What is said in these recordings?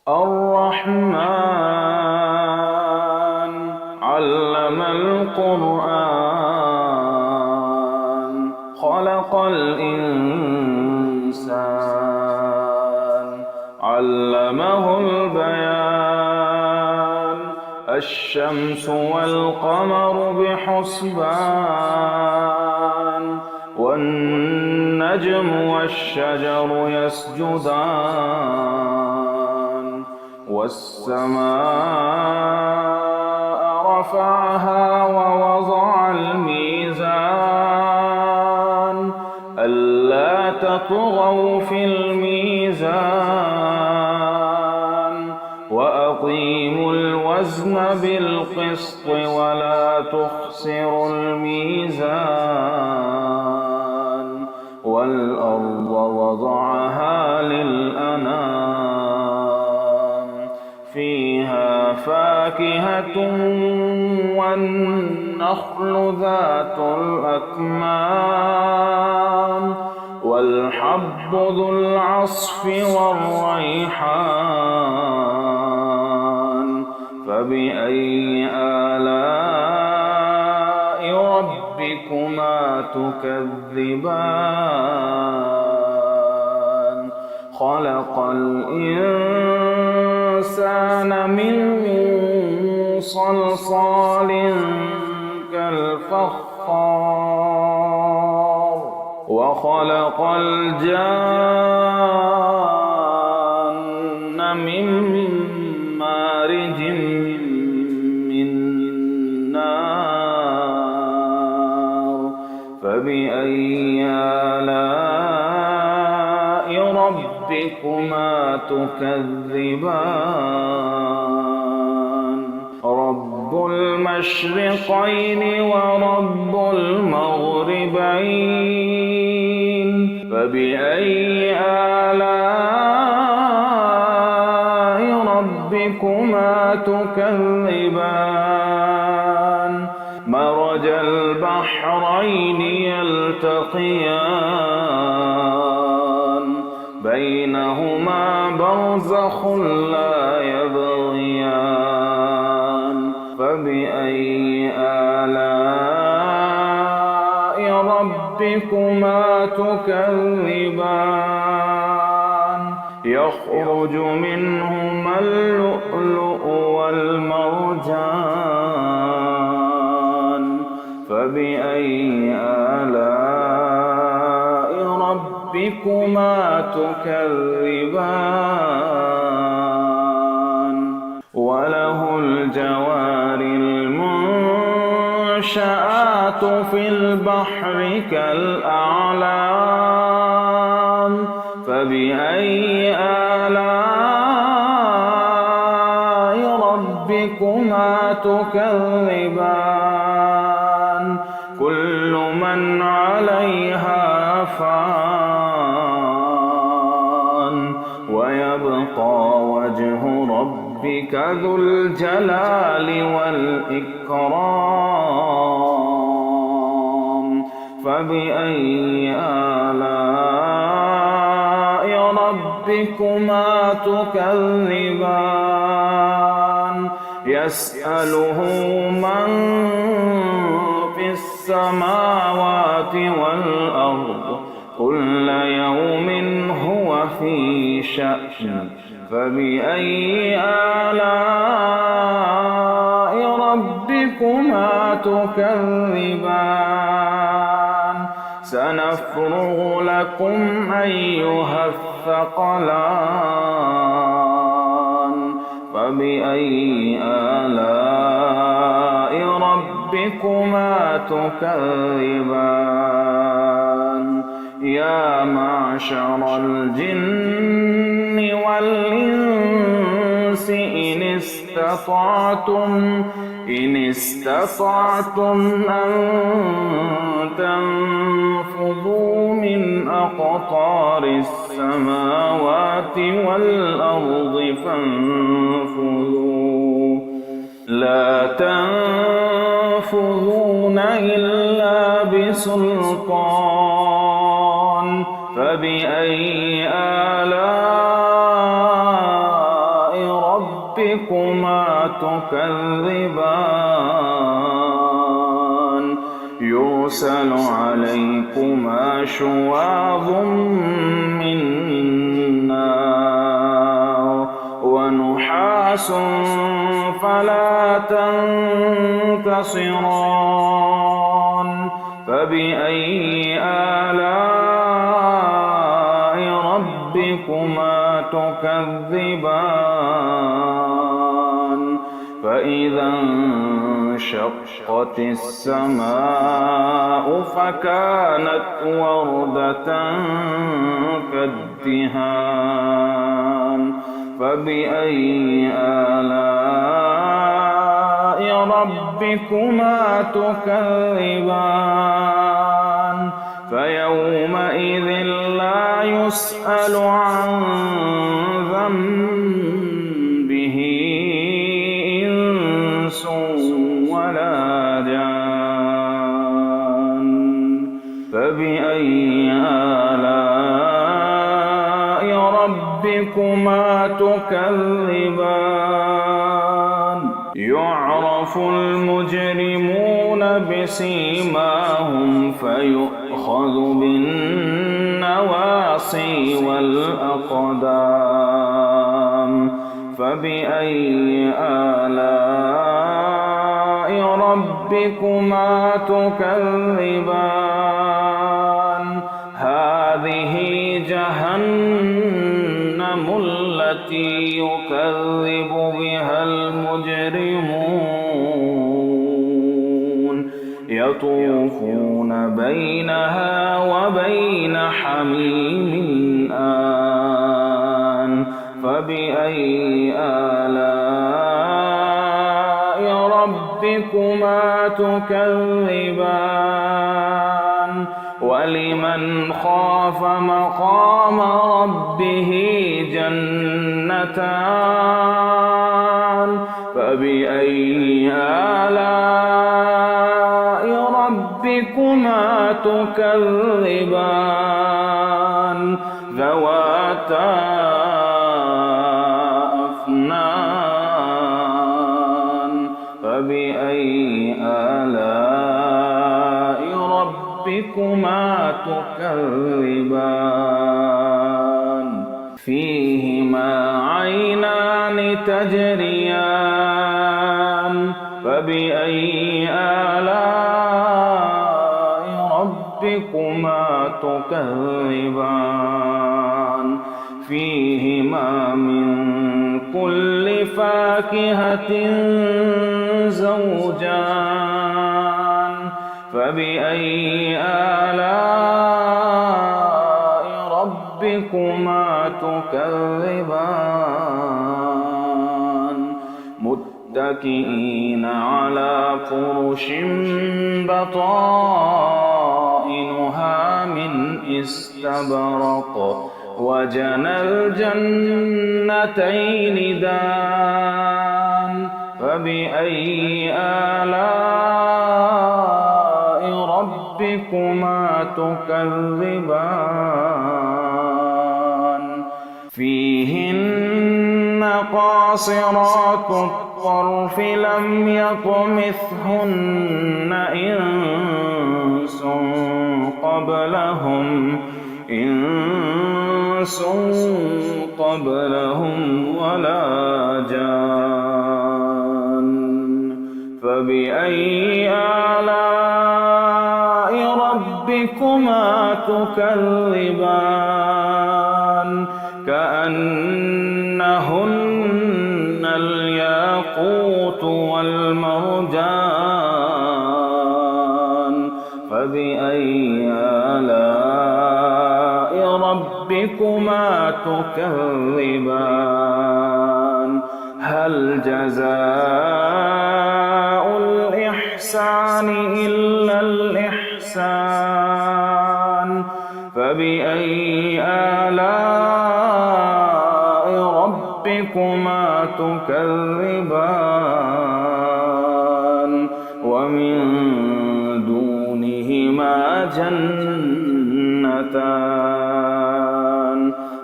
الرحمن علم القرآن خلق الإنسان علمه البيان الشمس والقمر بحسبان والنجم والشجر يسجدان والسماء رفعها ووضع الميزان ألا تطغوا في الميزان وأقيموا الوزن بالقسط ولا تخسروا الميزان والأرض وضعها للأنام فيها فاكهة والنخل ذات الأكمام والحب ذو العصف والريحان فبأي آلاء ربكما تكذبان خلق الإنسان من صلصال كالفخار وخلق الجان من مارج من نار فبأي آلاء ربكما تكذبان رب المشرقين ورب المغربين فبأي آلاء ربكما تكذبان مرج البحرين يلتقيان بينهما برزخ لا يبغيان فبأي آلاء ربكما تكذبان يخرج منهما اللؤلؤ والمرجان فبأي آلاء ربكما تكذبان وله الجوار المنشآت في البحر كالأعلام فبأي آلاء ربكما تكذبان كل من عليها فان ويبقى وجه ربك ذو الجلال والإكرام فبأي آلاء ربكما تكذبان يسأله من في السماوات والأرض كل يوم هو في شأن فبأي آلاء ربكما تكذبان سنفرغ لكم أيها الثقلان فبأي آلاء ربكما تكذبان يا معشر الجن والإنس إن استطعتم أن تنفذوا من أقطار السماوات والأرض فانفذوا لا تنفذون إلا بسلطان فبأي آلاء ربكما تكذبان يرسل عليكما شواظ من نار ونحاس فلا تنتصران فبأي آلاء ربكما تكذبان فإذا انشقت السماء فكانت وردة كالدهان فبأي آلاء ربكما تكذبان فيومئذ لا يسأل عن ذنبه إنس ولا جان فبأي آلاء ربكما تكذبان يعرف المجرمون بسيماهم فيؤخذ بالنواصي والأقدام فبأي آلاء ربكما تكذبان هذه جهنم التي يكذب بها المجرمون يطوفون بينها وبين حميم آن فبأي آلاء ربكما تكذبان ولمن خاف مقام ربه جنتان فبأي آلاء ربكما تكذبان ذواتا أفنان فبأي آلاء ربكما تكذبان فيهما عينان تجريان فبأي آلاء ربكما تكذبان فيهما من كل فاكهة زوجان فبأي آلاء ربكما تكذبان متكئين على فرش بطائنها من استبرق وجنى الجنتين دان فبأي آلاء ربكما تكذبان فيهن قاصرات الطرف لم يطمثهن إنس قبلهم ولا جان فبأي آلاء ربكما تكذبان كأنهن الياقوت والمرجان فبأي آلاء ربكما تكذبان هل جزاء الإحسان إلا الإحسان فبأي آلاء ربكما تكذبان ومن دونهما جنتان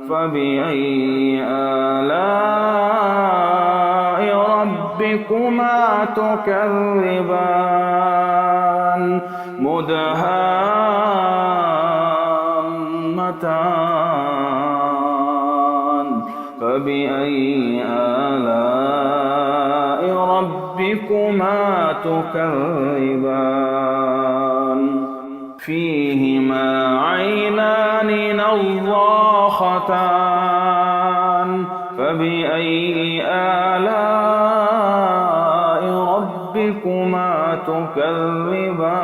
فبأي آلاء ربكما تكذبان مدهامتان فبأي آلاء ربكما تكذبان فيهما عينان نضاختان فبأي آلاء ربكما تكذبان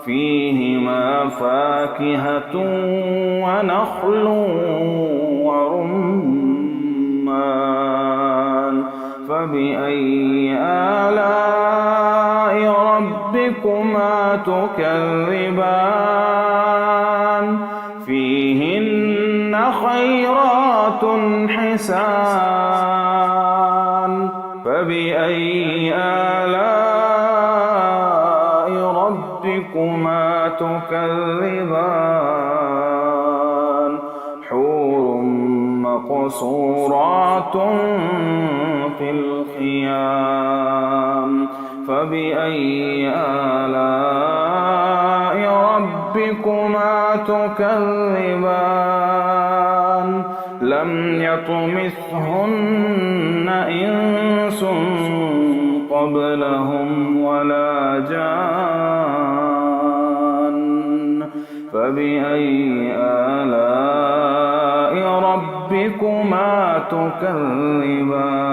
فيهما فاكهة ونخل ورمان فبأي آلاء ربكما تكذبان فيهن خيرات حسان فبأي آلاء ربكما تكذبان حور مقصورات في الخيام فبأي آلاء ربكما تكذبان لم يطمثهن إنس قبلهم ولا جان فبأي آلاء ربكما تكذبان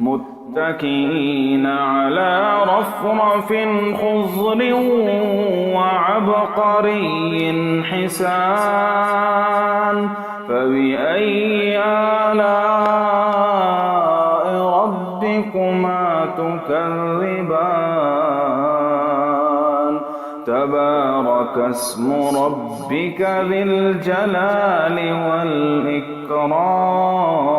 متكئين على رفرف خضر وعبقري حسان فبأي آلاء ربكما تكذبان تبارك اسم ربك ذي الجلال والإكرام